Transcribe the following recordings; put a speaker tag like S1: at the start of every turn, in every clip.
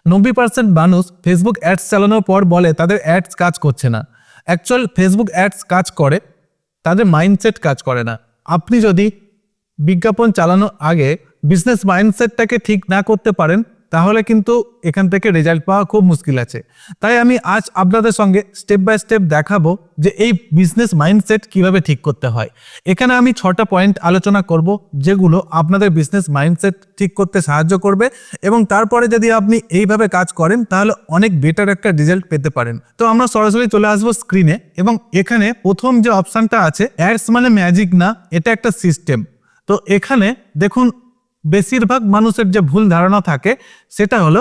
S1: 90% মানুষ Facebook ads চালানোর পর বলে তাদের অ্যাডস কাজ করছে না। অ্যাকচুয়াল ফেসবুক অ্যাডস কাজ করে, তাদের মাইন্ডসেট কাজ করে না। আপনি যদি বিজ্ঞাপন চালানোর আগে বিজনেস মাইন্ডসেটটাকে ঠিক না করতে পারেন, তাহলে কিন্তু এখান থেকে রেজাল্ট পাওয়া খুব মুশকিল আছে। তাই আমি আজ আপনাদের সঙ্গে স্টেপ বাই স্টেপ দেখাবো যে এই বিজনেস মাইন্ডসেট কিভাবে ঠিক করতে হয়। এখানে আমি 6টা পয়েন্ট আলোচনা করব, যেগুলো আপনাদের বিজনেস মাইন্ডসেট ঠিক করতে সাহায্য করবে, এবং তারপরে যদি আপনি এইভাবে কাজ করেন তাহলে অনেক বেটার একটা রেজাল্ট পেতে পারেন। তো আমরা সরাসরি চলে আসবো স্ক্রিনে, এবং এখানে প্রথম যে অপশানটা আছে, অ্যাডস মানে ম্যাজিক না, এটা একটা সিস্টেম। তো এখানে দেখুন, বেশিরভাগ মানুষের যে ভুল ধারণা থাকে সেটা হলো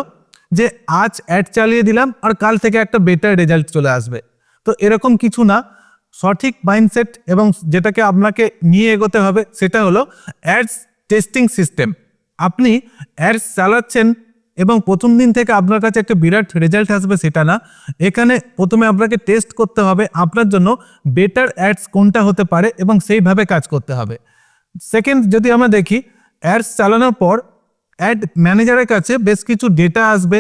S1: যে আজ অ্যাড চালিয়ে দিলাম আর কাল থেকে একটা বেটার রেজাল্ট চলে আসবে। তো এরকম কিছু না। সঠিক মাইন্ডসেট এবং যেটাকে আপনাকে নিয়ে এগোতে হবে সেটা হলো অ্যাডস টেস্টিং সিস্টেম। আপনি অ্যাডস চালাচ্ছেন এবং প্রথম দিন থেকে আপনার কাছে একটা বিরাট রেজাল্ট আসবে সেটা না। এখানে প্রথমে আপনাকে টেস্ট করতে হবে আপনার জন্য বেটার অ্যাডস কোনটা হতে পারে, এবং সেইভাবে কাজ করতে হবে। সেকেন্ড, যদি আমরা দেখি, অ্যাডস চালানোর পর অ্যাড ম্যানেজারের কাছে বেশ কিছু ডেটা আসবে,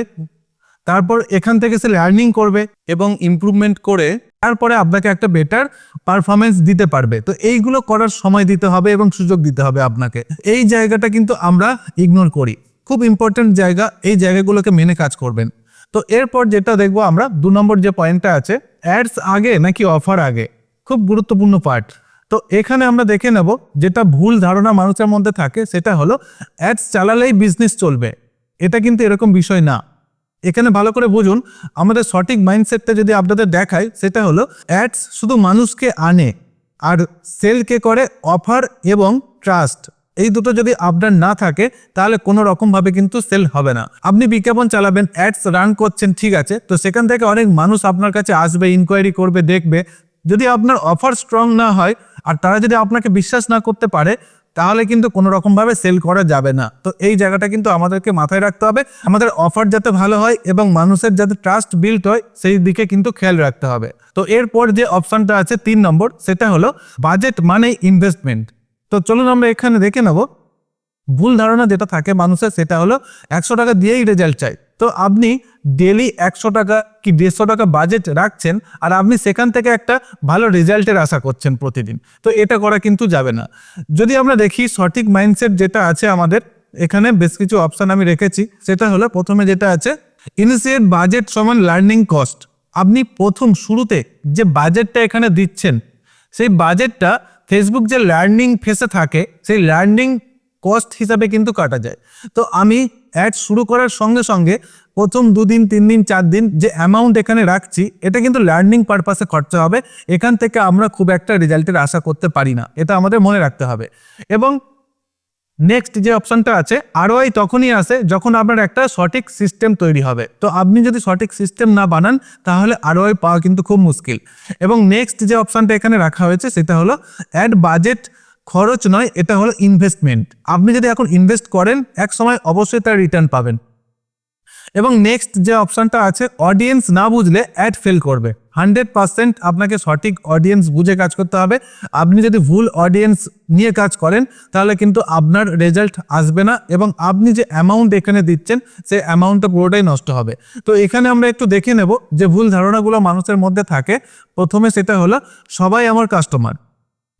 S1: তারপর এখান থেকে সে লার্নিং করবে এবং ইমপ্রুভমেন্ট করে তারপরে আপনাকে একটা বেটার পারফরমেন্স দিতে পারবে। তো এইগুলো করার সময় দিতে হবে এবং সুযোগ দিতে হবে আপনাকে। এই জায়গাটা কিন্তু আমরা ইগনোর করি, খুব ইম্পর্টেন্ট জায়গা, এই জায়গাগুলোকে মেনে কাজ করবেন। তো এরপর যেটা দেখবো আমরা, 2 নম্বর যে পয়েন্টটা আছে, অ্যাডস আগে নাকি অফার আগে, খুব গুরুত্বপূর্ণ পার্ট। তো এখানে আমরা দেখে নেব, যেটা ভুল ধারণা মানুষের মধ্যে থাকে সেটা হলো অ্যাডস চালালেই বিজনেস চলবে। এটা কিন্তু এরকম বিষয় না। এখানে ভালো করে বুঝুন, আমাদের সঠিক মাইন্ডসেটটা যদি আপনাদের দেখায়, সেটা হলো অ্যাডস শুধু মানুষকে আনে আর সেলকে করে অফার এবং ট্রাস্ট। এই দুটো যদি আপনার না থাকে তাহলে কোনো রকমভাবে কিন্তু সেল হবে না। আপনি বিজ্ঞাপন চালাবেন, অ্যাডস রান করছেন, ঠিক আছে, তো সেখান থেকে অনেক মানুষ আপনার কাছে আসবে, ইনকোয়ারি করবে, দেখবে। যদি আপনার অফার স্ট্রং না হয় আর তারা যদি আপনাকে বিশ্বাস না করতে পারে, তাহলে কিন্তু কোনো রকমভাবে সেল করা যাবে না। তো এই জায়গাটা কিন্তু আমাদেরকে মাথায় রাখতে হবে। আমাদের অফার যাতে ভালো হয় এবং মানুষের যাতে ট্রাস্ট বিল্ড হয়, সেই দিকে কিন্তু খেয়াল রাখতে হবে। তো এরপর যে অপশনটা আছে 3 নম্বর, সেটা হলো বাজেট মানে ইনভেস্টমেন্ট। তো চলুন আমরা এখানে দেখে নেব। ভুল ধারণা যেটা থাকে মানুষের, সেটা হলো 100 টাকা দিয়েই রেজাল্ট চাই। তো আপনি ডেলি 100 টাকা কি 150 টাকা বাজেট রাখছেন আর আপনি সেখান থেকে একটা ভালো রেজাল্টের আশা করছেন প্রতিদিন। তো এটা করা কিন্তু যাবে না। যদি আমরা দেখি সঠিক মাইন্ডসেট যেটা আছে আমাদের, এখানে বেশ কিছু অপশান আমি রেখেছি। সেটা হলো প্রথমে যেটা আছে, ইনিশিয়েট বাজেট সমান লার্নিং কস্ট। আপনি প্রথম শুরুতে যে বাজেটটা এখানে দিচ্ছেন, সেই বাজেটটা ফেসবুক যে লার্নিং ফেসে থাকে সেই লার্নিং কস্ট হিসাবে কিন্তু কাটা যায়। তো আমি অ্যাড শুরু করার সঙ্গে সঙ্গে প্রথম 2 দিন 3 দিন 4 দিন যে অ্যামাউন্ট এখানে রাখছি, এটা কিন্তু লার্নিং পারপাসে খরচা হবে। এখান থেকে আমরা খুব একটা রেজাল্টের আশা করতে পারি না, এটা আমাদের মনে রাখতে হবে। এবং নেক্সট যে অপশনটা আছে, আরওআই তখনই আসে যখন আপনার একটা সঠিক সিস্টেম তৈরি হবে। তো আপনি যদি সঠিক সিস্টেম না বানান তাহলে আরওআই পাওয়া কিন্তু খুব মুশকিল। এবং নেক্সট যে অপশনটা এখানে রাখা হয়েছে সেটা হলো অ্যাড বাজেট খরচ নয়, এটা হলো ইনভেস্টমেন্ট। আপনি যদি এখন ইনভেস্ট করেন, এক সময় অবশ্যই তার রিটার্ন পাবেন। এবং নেক্সট যে অপশনটা আছে, অডিয়েন্স না বুঝলে অ্যাড ফেল করবে। 100% আপনাকে সঠিক অডিয়েন্স বুঝে কাজ করতে হবে। আপনি যদি ভুল অডিয়েন্স নিয়ে কাজ করেন তাহলে কিন্তু আপনার রেজাল্ট আসবে না, এবং আপনি যে অ্যামাউন্ট এখানে দিচ্ছেন সেই অ্যামাউন্টটা পুরোটাই নষ্ট হবে। তো এখানে আমরা একটু দেখে নেব যে ভুল ধারণাগুলো মানুষের মধ্যে থাকে। প্রথমে সেটা হলো সবাই আমার কাস্টমার।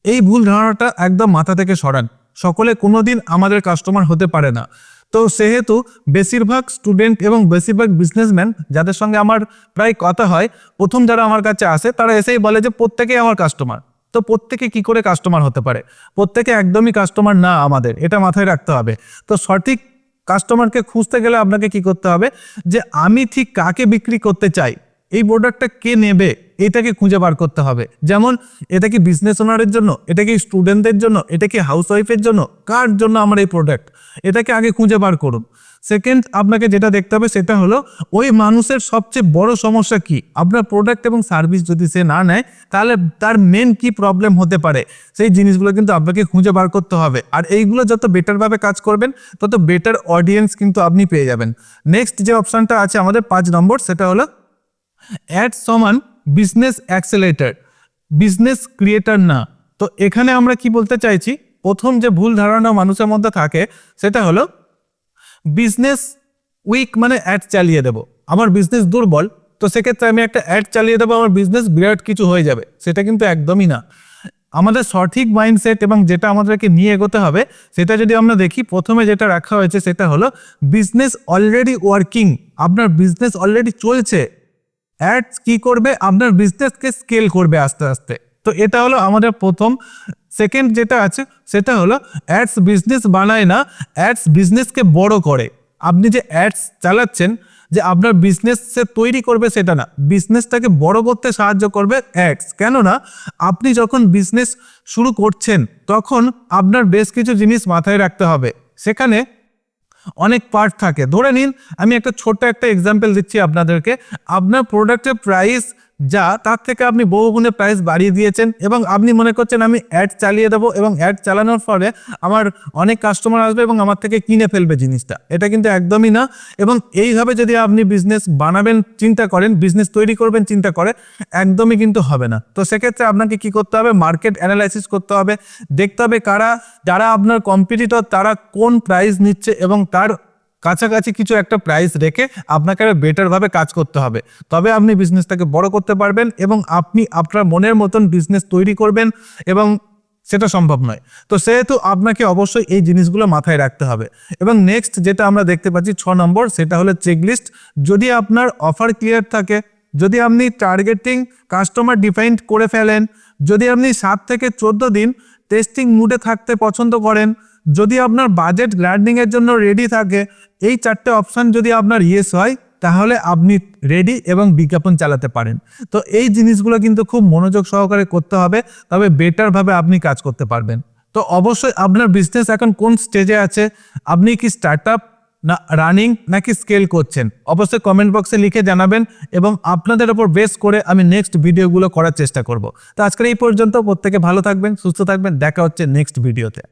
S1: এই ভুল ধারণাটা একদম মাথা থেকে সরান। সকলে কোনোদিন আমাদের কাস্টমার হতে পারে না। তো সেহেতু বেশিরভাগ স্টুডেন্ট এবং বেশিরভাগ বিজনেসম্যান যাদের সঙ্গে আমার প্রায় কথা হয়, প্রথম যারা আমার কাছে আসে তারা এসেই বলে যে প্রত্যেকেই আমার কাস্টমার। তো প্রত্যেকে কি করে কাস্টমার হতে পারে? প্রত্যেকে একদমই কাস্টমার না আমাদের, এটা মাথায় রাখতে হবে। তো সঠিক কাস্টমারকে খুঁজতে গেলে আপনাকে কি করতে হবে, যে আমি ঠিক কাকে বিক্রি করতে চাই, এই প্রোডাক্টটা কে নেবে, এটাকে খুঁজে বার করতে হবে। যেমন এটা কি বিজনেস ওনারের জন্য, এটা কি স্টুডেন্টদের জন্য, এটা কি হাউসওয়াইফের জন্য, কার জন্য আমার এই প্রোডাক্ট, এটাকে আগে খুঁজে বার করুন। সেকেন্ড, আপনাকে যেটা দেখতে হবে সেটা হলো ওই মানুষের সবচেয়ে বড় সমস্যা কি। আপনার প্রোডাক্ট এবং সার্ভিস যদি সে না নেয় তাহলে তার মেন কি প্রবলেম হতে পারে, সেই জিনিসগুলো কিন্তু আপনাকে খুঁজে বার করতে হবে। আর এইগুলো যত বেটারভাবে কাজ করবেন তত বেটার অডিয়েন্স কিন্তু আপনি পেয়ে যাবেন। নেক্সট যে অপশনটা আছে আমাদের 5 নম্বর, সেটা হলো অ্যাড সমান বিজনেস অ্যাক্সেলেরেটর, বিজনেস ক্রিয়েটর না। তো এখানে আমরা কি বলতে চাইছি, প্রথম যে ভুল ধারণা মানুষের মধ্যে থাকে সেটা হলো বিজনেস উইক মানে অ্যাড চালিয়ে দেবো, আমার বিজনেস দুর্বল, তো সেক্ষেত্রে আমি একটা অ্যাড চালিয়ে দেবো, আমার বিজনেস বিরাট কিছু হয়ে যাবে, সেটা কিন্তু একদমই না। আমাদের সঠিক মাইন্ডসেট এবং যেটা আমাদেরকে নিয়ে এগোতে হবে সেটা যদি আমরা দেখি, প্রথমে যেটা রাখা হয়েছে সেটা হলো বিজনেস অলরেডি ওয়ার্কিং, আপনার বিজনেস অলরেডি চলছে। অ্যাডস কি করবে, আপনার বিজনেসকে স্কেল করবে আস্তে আস্তে। তো এটা হলো আমাদের প্রথম। সেকেন্ড যেটা আছে সেটা হলো অ্যাডস বিজনেস বানায় না, অ্যাডস বিজনেসকে বড় করে। আপনি যে অ্যাডস চালাচ্ছেন, যে আপনার বিজনেস সে তৈরি করবে সেটা না, বিজনেসটাকে বড় করতে সাহায্য করবে অ্যাডস। কেননা আপনি যখন বিজনেস শুরু করছেন তখন আপনার বেশ কিছু জিনিস মাথায় রাখতে হবে, সেখানে অনেক পার্ট থাকে। ধরে নিন আমি একটা ছোট্ট একটা এক্সাম্পল দিচ্ছি আপনাদেরকে, আপনার প্রোডাক্টের প্রাইস যা তার থেকে আপনি বহুগুণে প্রাইস বাড়িয়ে দিয়েছেন এবং আপনি মনে করছেন আমি অ্যাড চালিয়ে দেবো এবং অ্যাড চালানোর ফলে আমার অনেক কাস্টমার আসবে এবং আমার থেকে কিনে ফেলবে জিনিসটা। এটা কিন্তু একদমই না। এবং এইভাবে যদি আপনি বিজনেস বানাবেন চিন্তা করেন, বিজনেস তৈরি করবেন চিন্তা করে, একদমই কিন্তু হবে না। তো সেক্ষেত্রে আপনাকে কি করতে হবে, মার্কেট অ্যানালাইসিস করতে হবে, দেখতে হবে যারা আপনার কম্পিটিটর তারা কোন প্রাইস নিচ্ছে এবং তার কাছাকাছি কিছু একটা প্রাইস রেখে আপনাকে আরো বেটার ভাবে কাজ করতে হবে, তবে আপনি বিজনেসটাকে বড় করতে পারবেন এবং আপনি আপনার মনের মতন বিজনেস তৈরি করবেন, এবং সেটা সম্ভব নয়। তো সেহেতু আপনাকে অবশ্যই এই জিনিসগুলো মাথায় রাখতে হবে। এবং নেক্সট যেটা আমরা দেখতে পাচ্ছি 6 নম্বর, সেটা হলো চেকলিস্ট। যদি আপনার অফার ক্লিয়ার থাকে, যদি আপনি টার্গেটিং কাস্টমার ডিফাইন করে ফেলেন, যদি আপনি 7 থেকে 14 দিন টেস্টিং মুডে থাকতে পছন্দ করেন, যদি আপনার বাজেট লার্নিং এর জন্য রেডি থাকে, এই 4টে অপশন যদি আপনার ইয়েস হয় তাহলে আপনি রেডি এবং বিজ্ঞাপন চালাতে পারেন। তো এই জিনিসগুলো কিন্তু খুব মনোযোগ সহকারে করতে হবে, তবে বেটার ভাবে আপনি কাজ করতে পারবেন। তো অবশ্যই আপনার বিজনেস এখন কোন স্টেজে আছে, আপনি কি স্টার্টআপ না রানিং নাকি স্কেল করছেন, অবশ্যই কমেন্ট বক্সে লিখে জানাবেন এবং আপনাদের উপর বেস করে আমি নেক্সট ভিডিওগুলো করার চেষ্টা করব। তো আজকের এই পর্যন্ত, প্রত্যেকে ভালো থাকবেন, সুস্থ থাকবেন, দেখা হচ্ছে নেক্সট ভিডিওতে।